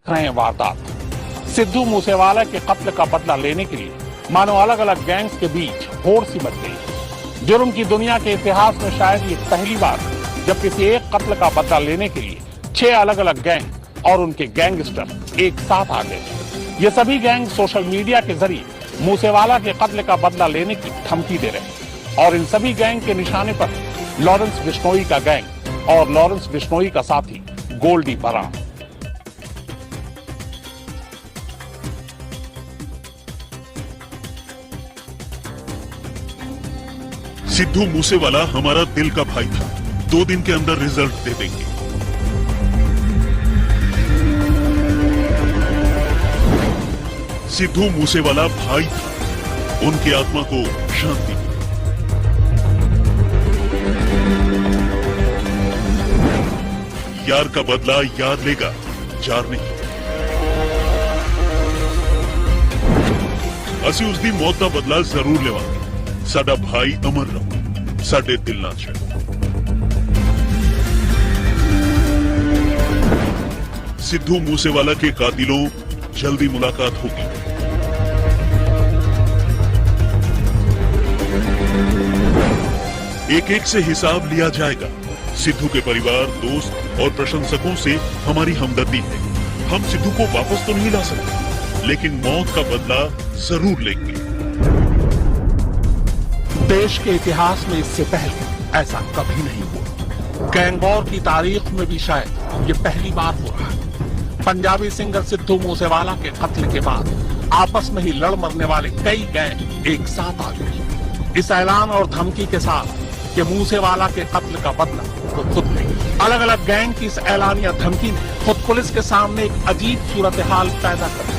रहे हैं वारदात। सिद्धू मूसेवाला के कत्ल का बदला लेने के लिए मानो अलग अलग गैंग्स के बीच होड़ सी मच गई। जुर्म की दुनिया के इतिहास में शायद ये पहली बार जब किसी एक कत्ल का बदला लेने के लिए 6 अलग अलग गैंग और उनके गैंगस्टर एक साथ आ गए। ये सभी गैंग सोशल मीडिया के जरिए मूसेवाला के कत्ल का बदला लेने की धमकी दे रहे हैं और इन सभी गैंग के निशाने पर लॉरेंस बिश्नोई का गैंग और लॉरेंस बिश्नोई का साथी गोल्डी बराड़। सिद्धू मूसेवाला हमारा दिल का भाई था, 2 दिन के अंदर रिजल्ट दे देंगे। सिद्धू मूसेवाला भाई था, उनकी आत्मा को शांति मिले। यार का बदला यार लेगा, जार नहीं। ਅਸੀਂ ਉਸ ਦੀ ਮੌਤ ਦਾ ਬਦਲਾ ਜ਼ਰੂਰ ਲਵਾਂਗੇ। साडा भाई अमर रहो, साडे दिल ना छड़ो। सिद्धू मूसेवाला के कातिलों, जल्दी मुलाकात होगी। एक एक से हिसाब लिया जाएगा। सिद्धू के परिवार, दोस्त और प्रशंसकों से हमारी हमदर्दी है। हम सिद्धू को वापस तो नहीं ला सकते, लेकिन मौत का बदला जरूर लेंगे। देश के इतिहास में इससे पहले ऐसा कभी नहीं हुआ। गैंग वॉर की तारीख में भी शायद ये पहली बार हो रहा है। पंजाबी सिंगर सिद्धू मूसेवाला के कत्ल के बाद आपस में ही लड़ मरने वाले कई गैंग एक साथ आ गए। इस ऐलान और धमकी के साथ कि मूसेवाला के कत्ल का बदला वो खुद लेंगे। अलग अलग गैंग की इस ऐलानिया धमकी ने खुद पुलिस के सामने एक अजीब सूरत हाल पैदा कर दी।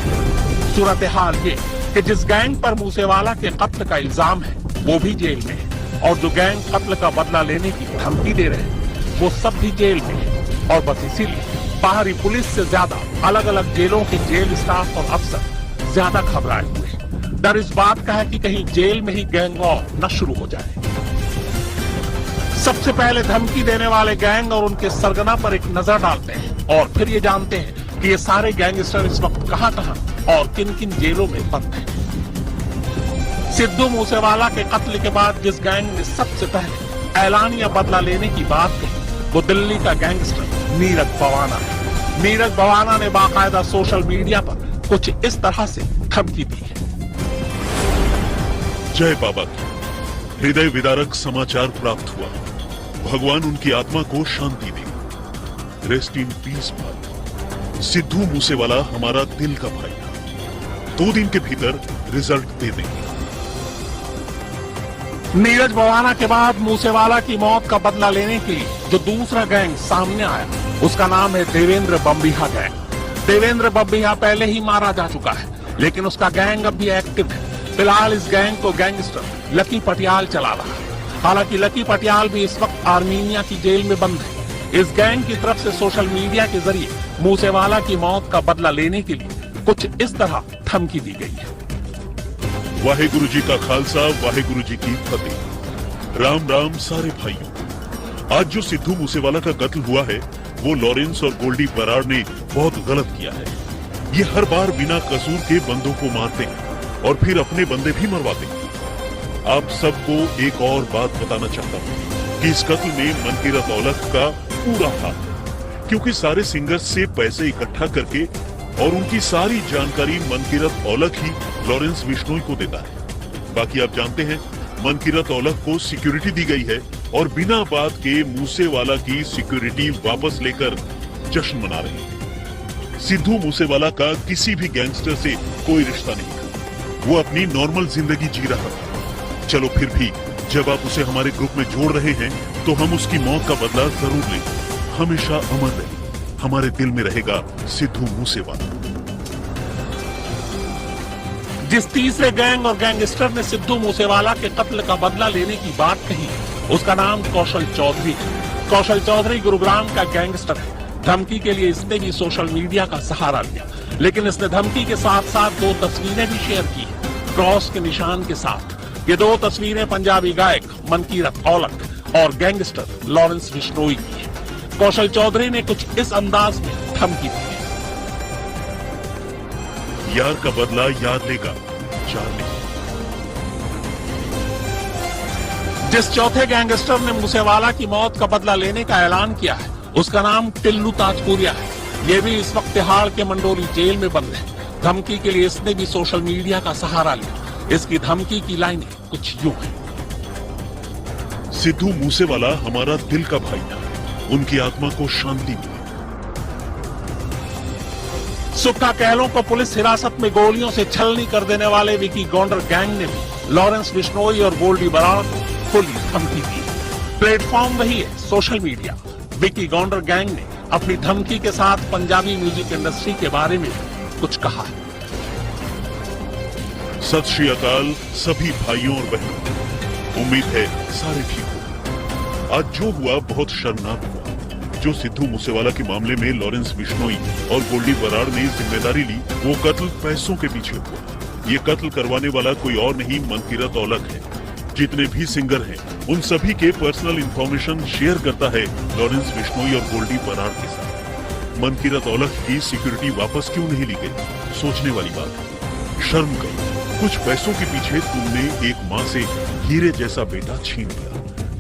सूरत हाल ये कि जिस गैंग पर मूसेवाला के कत्ल का इल्जाम है वो भी जेल में है और जो गैंग कत्ल का बदला लेने की धमकी दे रहे हैं वो सब भी जेल में है। और बस इसीलिए बाहरी पुलिस से ज्यादा अलग अलग जेलों के जेल स्टाफ और अफसर ज्यादा घबराए हुए हैं। डर इस बात का है कि कहीं जेल में ही गैंग वॉर न शुरू हो जाए। सबसे पहले धमकी देने वाले गैंग और उनके सरगना पर एक नजर डालते हैं और फिर ये जानते हैं कि ये सारे गैंगस्टर इस वक्त कहां-कहां और किन-किन जेलों में बंद हैं। सिद्धू मूसेवाला के कत्ल के बाद जिस गैंग ने सबसे पहले ऐलानिया बदला लेने की बात कही वो दिल्ली का गैंगस्टर नीरज भवाना है। नीरज भवाना ने बाकायदा सोशल मीडिया पर कुछ इस तरह से धमकी दी है। जय बाबा की हृदय विदारक समाचार प्राप्त हुआ। भगवान उनकी आत्मा को शांति दे। रेस्ट इन पीस भाई। सिद्धू मूसेवाला हमारा दिल का भाई था, 2 दिन के भीतर रिजल्ट दे देंगे। नीरज भवाना के बाद मूसेवाला की मौत का बदला लेने के लिए जो दूसरा गैंग सामने आया उसका नाम है देवेंद्र बम्बिहा गैंग। देवेंद्र बम्बिहा पहले ही मारा जा चुका है, लेकिन उसका गैंग अब भी एक्टिव है। फिलहाल इस गैंग को गैंगस्टर लकी पटियाल चला रहा है। हालांकि लकी पटियाल भी इस वक्त आर्मीनिया की जेल में बंद है। इस गैंग की तरफ से सोशल मीडिया के जरिए मूसेवाला की मौत का बदला लेने के लिए कुछ इस तरह धमकी दी गई है। वाहेगुरु जी का खालसा, वाहेगुरु जी की फतेह। राम राम सारे भाइयों। आज जो सिद्धू मूसेवाला का कत्ल हुआ है वो लॉरेंस और गोल्डी बराड़ ने बहुत गलत किया है। ये हर बार बिना कसूर के बंदों को मारते हैं और फिर अपने बंदे भी मरवाते हैं। आप सबको एक और बात बताना चाहता हूँ कि इस कत्ल में मनकीरत औलख का पूरा हाथ है, क्योंकि सारे सिंगर्स से पैसे इकट्ठा करके और उनकी सारी जानकारी मनकीरत औलख ही लॉरेंस बिश्नोई को देता है। बाकी आप जानते हैं मनकीरत औलख को सिक्योरिटी दी गई है और बिना बात के मूसेवाला की सिक्योरिटी वापस लेकर जश्न मना रहे हैं। सिद्धू मूसेवाला का किसी भी गैंगस्टर से कोई रिश्ता नहीं था, वो अपनी नॉर्मल जिंदगी जी रहा था। चलो फिर भी जब आप उसे हमारे ग्रुप में जोड़ रहे हैं तो हम उसकी मौत का बदला जरूर लेंगे। हमेशा अमर रहे, हमारे दिल में रहेगा सिद्धू मूसेवाला। जिस तीसरे गैंग और गैंगस्टर ने सिद्धू मूसेवाला के कत्ल का बदला लेने की बात कही उसका नाम कौशल चौधरी है। कौशल चौधरी गुरुग्राम का गैंगस्टर है। धमकी के लिए इसने भी सोशल मीडिया का सहारा लिया, लेकिन इसने धमकी के साथ साथ 2 तस्वीरें भी शेयर की क्रॉस के निशान के साथ। ये 2 तस्वीरें पंजाबी गायक मनकीरत औलख और गैंगस्टर लॉरेंस बिश्नोई की है। कौशल चौधरी ने कुछ इस अंदाज में धमकी दी है। यार का बदला यार लेगा, चार नहीं। जिस चौथे गैंगस्टर ने मूसेवाला की मौत का बदला लेने का ऐलान किया है, उसका नाम टिल्लू ताजपुरिया है। ये भी इस वक्त तिहाड़ के मंडोली जेल में बंद है। धमकी के लिए इसने भी सोशल मीडिया का सहारा लिया। इसकी धमकी की लाइनें कुछ यूं हैं। सिद्धू मूसेवाला हमारा दिल का भाई था, उनकी आत्मा को शांति मिले। सुक्का कहलों को पुलिस हिरासत में गोलियों से छलनी कर देने वाले विकी गौंडर गैंग ने भी लॉरेंस बिश्नोई और गोल्डी बराड़ को खुली धमकी दी। प्लेटफॉर्म वही है, social media. Vicky Gounder gang ने अपनी धमकी के साथ पंजाबी म्यूजिक इंडस्ट्री के बारे में कुछ कहा है। सत श्री अकाल सभी भाइयों और बहनों, उम्मीद है सारे ठीक हो। आज जो हुआ बहुत शर्मनाक हुआ। जो सिद्धू मूसेवाला के मामले में लॉरेंस बिश्नोई और गोल्डी बराड़ ने जिम्मेदारी ली, वो कत्ल पैसों के पीछे हुआ। ये कत्ल करवाने वाला कोई और नहीं, मनकीरत औलख है। जितने भी सिंगर हैं, उन सभी के पर्सनल इंफॉर्मेशन शेयर करता है लॉरेंस बिश्नोई और गोल्डी बराड़ के साथ। मनकीरत औलख की सिक्योरिटी वापस क्यों नहीं ली गई? सोचने वाली बात है। शर्म करो, कुछ पैसों के पीछे तुमने एक माँ से हीरे जैसा बेटा छीन लिया।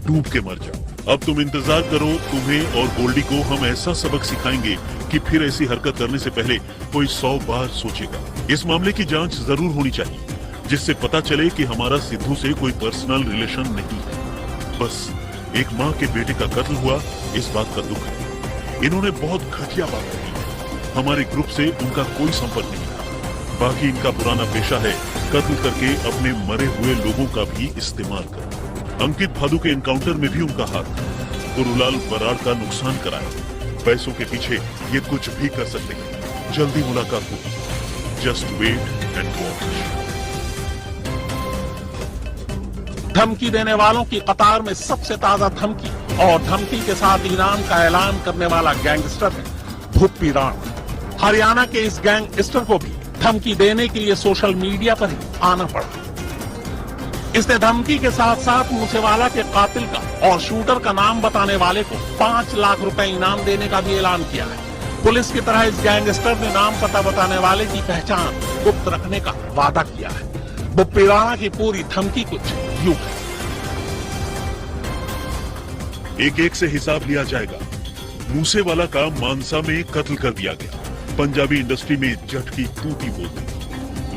डूब के मर जाओ। अब तुम इंतजार करो, तुम्हें और गोल्डी को हम ऐसा सबक सिखाएंगे कि फिर ऐसी हरकत करने से पहले कोई 100 बार सोचेगा। इस मामले की जांच जरूर होनी चाहिए, जिससे पता चले कि हमारा सिद्धू से कोई पर्सनल रिलेशन नहीं है। बस एक माँ के बेटे का कत्ल हुआ, इस बात का दुख है। इन्होंने बहुत घटिया बात कही। हमारे ग्रुप से उनका कोई संपर्क नहीं था। बाकी इनका पुराना पेशा है कत्ल करके अपने मरे हुए लोगों का भी इस्तेमाल करना। अंकित भादु के एनकाउंटर में भी उनका हाथ था। गुरुलाल बराड़ का नुकसान कराया। पैसों के पीछे ये कुछ भी कर सकते हैं। जल्दी मुलाकात होगी। Just wait and watch. धमकी देने वालों की कतार में सबसे ताजा धमकी और धमकी के साथ इनाम का ऐलान करने वाला गैंगस्टर है भुप्पी राणा। हरियाणा के इस गैंगस्टर को भी धमकी देने के लिए सोशल मीडिया पर ही आना पड़ा। इसने धमकी के साथ साथ मूसेवाला के कातिल का और शूटर का नाम बताने वाले को 5 लाख रुपए इनाम देने का भी ऐलान किया है। पुलिस की तरह इस गैंगस्टर ने नाम पता बताने वाले की पहचान गुप्त रखने का वादा किया है। भुप्पी राणा की पूरी धमकी कुछ यूं है। एक एक से हिसाब लिया जाएगा। मूसेवाला का मानसा में कत्ल कर दिया गया। पंजाबी इंडस्ट्री में जट की तूती बोल दी।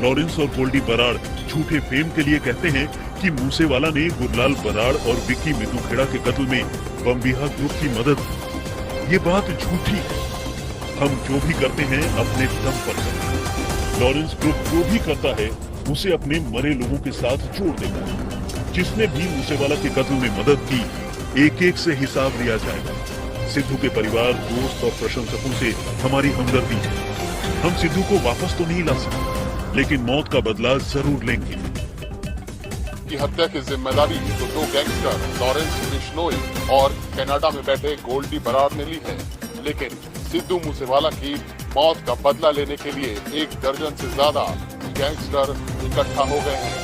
लॉरेंस और गोल्डी बराड़ झूठे फेम के लिए कहते हैं कि मूसेवाला ने गुरलाल बराड़ और विक्की मितुखेड़ा के कत्ल में बम्बिहा ग्रुप की मदद की। ये बात झूठी है। हम जो भी करते हैं अपने दम पर करते हैं। लॉरेंस ग्रुप जो भी करता है उसे अपने मरे लोगों के साथ जोड़ देता है। जिसने भी मूसेवाला के कत्ल में मदद की, एक एक से हिसाब लिया जाएगा। सिद्धू के परिवार, दोस्त और प्रशंसकों से हमारी हमदर्दी है। हम सिद्धू को वापस तो नहीं ला सकते, लेकिन मौत का बदला जरूर लेंगे। की हत्या की जिम्मेदारी तो 2 गैंगस्टर लॉरेंस बिश्नोई और कनाडा में बैठे गोल्डी बराड़ ने ली है, लेकिन सिद्धू मूसेवाला की मौत का बदला लेने के लिए 1 दर्जन से ज्यादा गैंगस्टर इकट्ठा हो गए हैं।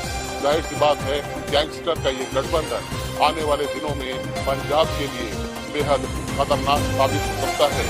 जाहिर सी बात है, गैंगस्टर का ये गठबंधन आने वाले दिनों में पंजाब के लिए बेहद खतरनाक साबित हो सकता है।